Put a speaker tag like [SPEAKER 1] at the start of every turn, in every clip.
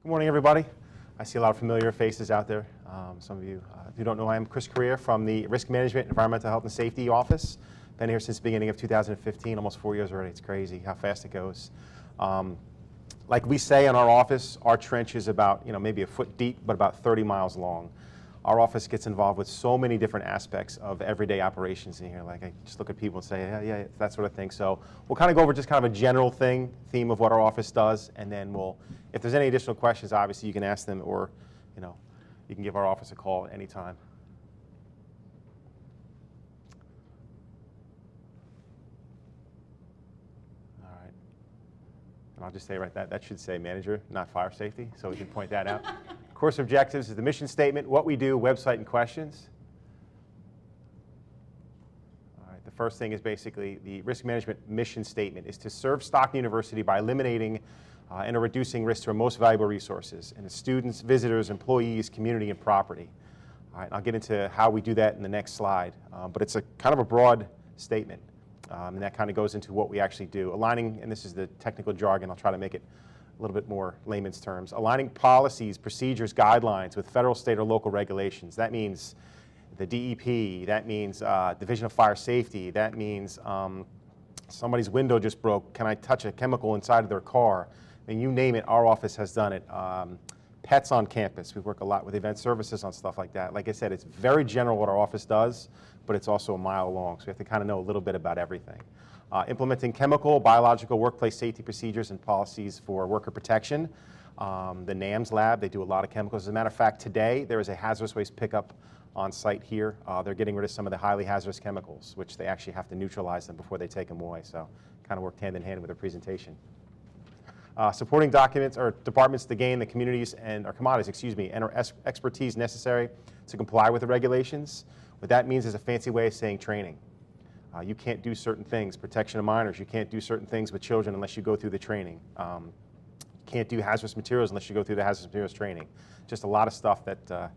[SPEAKER 1] Good morning, everybody. I see a lot of familiar faces out there. Some of you who don't know, I am Chris COREA from the Risk Management, Environmental Health and Safety Office. Been here since the beginning of 2015, almost 4 years already. It's crazy how fast it goes. Like we say in our office, our trench is about, maybe a foot deep, but about 30 miles long. Our office gets involved with so many different aspects of everyday operations in here. Like I just look at people and say, yeah, that sort of thing. So we'll kind of go over just kind of a general theme of what our office does, and then if there's any additional questions, obviously you can ask them, or you can give our office a call at any time. All right. And I'll just say that should say manager, not fire safety, so we can point that out. Course objectives is the mission statement, what we do, website, and questions. All right, the first thing is basically the risk management mission statement is to serve Stockton University by eliminating and or reducing risk to our most valuable resources, and the students, visitors, employees, community, and property. All right, I'll get into how we do that in the next slide, but it's a kind of a broad statement, and that kind of goes into what we actually do. Aligning, and this is the technical jargon, I'll try to make it a little bit more layman's terms, aligning policies, procedures, guidelines with federal, state, or local regulations. That means the DEP, that means Division of Fire Safety, that means somebody's window just broke, can I touch a chemical inside of their car? I mean, you name it, our office has done it. Pets on campus, we work a lot with event services on stuff like that. Like I said, it's very general what our office does, but it's also a mile long, so we have to kind of know a little bit about everything. Implementing chemical, biological, workplace safety procedures and policies for worker protection. The NAMS lab, they do a lot of chemicals. As a matter of fact, today there is a hazardous waste pickup on site here. They're getting rid of some of the highly hazardous chemicals, which they actually have to neutralize them before they take them away. So kind of worked hand in hand with their presentation. Supporting documents or departments to gain the communities and our expertise necessary to comply with the regulations. What that means is a fancy way of saying training. You can't do certain things, protection of minors, you can't do certain things with children unless you go through the training. You can't do hazardous materials unless you go through the hazardous materials training. Just a lot of stuff that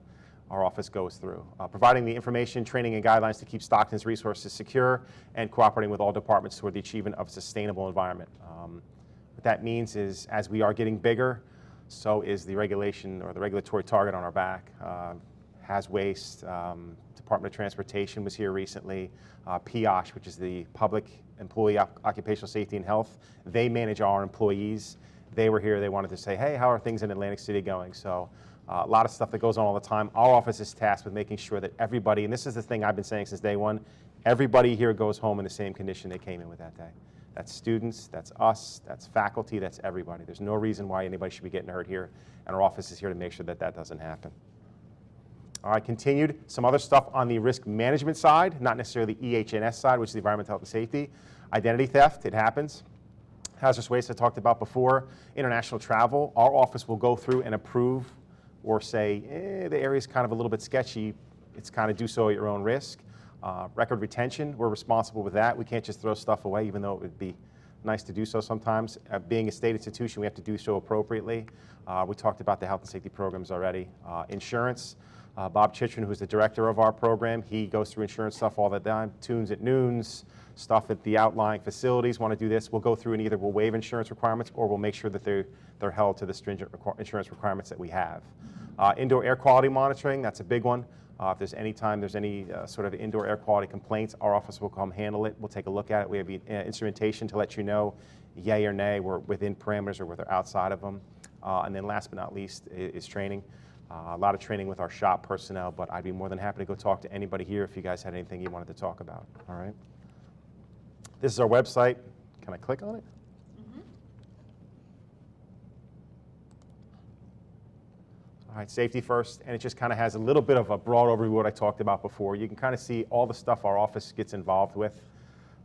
[SPEAKER 1] our office goes through. Providing the information, training, and guidelines to keep Stockton's resources secure and cooperating with all departments toward the achievement of a sustainable environment. What that means is as we are getting bigger, so is the regulation or the regulatory target on our back. Haz waste, Department of Transportation was here recently. POSH, which is the Public Employee Occupational Safety and Health, they manage our employees. They were here, they wanted to say, hey, how are things in Atlantic City going? So a lot of stuff that goes on all the time. Our office is tasked with making sure that everybody, and this is the thing I've been saying since day one, everybody here goes home in the same condition they came in with that day. That's students, that's us, that's faculty, that's everybody. There's no reason why anybody should be getting hurt here, and our office is here to make sure that that doesn't happen. All right, continued. Some other stuff on the risk management side, not necessarily the EH&S side, which is the environmental health and safety. Identity theft, it happens. Hazardous waste I talked about before. International travel, our office will go through and approve or say, the area's kind of a little bit sketchy. It's kind of do so at your own risk. Record retention, we're responsible with that. We can't just throw stuff away, even though it would be nice to do so sometimes. Being a state institution, we have to do so appropriately. We talked about the health and safety programs already. Insurance. Bob Chitrin, who's the director of our program, he goes through insurance stuff all the time, tunes at noons, stuff at the outlying facilities want to do this. We'll go through and either we'll waive insurance requirements or we'll make sure that they're held to the stringent insurance requirements that we have. Indoor air quality monitoring, that's a big one. If there's any sort of indoor air quality complaints, our office will come handle it. We'll take a look at it. We have instrumentation to let you know, yay or nay, we're within parameters or whether outside of them. And then last but not least is training. A lot of training with our shop personnel, but I'd be more than happy to go talk to anybody here if you guys had anything you wanted to talk about. All right. This is our website. Can I click on it? Mm-hmm. All right, safety first, and it just kind of has a little bit of a broad overview of what I talked about before. You can kind of see all the stuff our office gets involved with.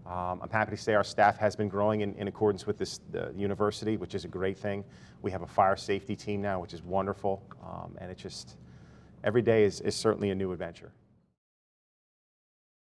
[SPEAKER 1] I'm happy to say our staff has been growing in accordance with the university, which is a great thing. We have a fire safety team now, which is wonderful, and it just, every day is certainly a new adventure.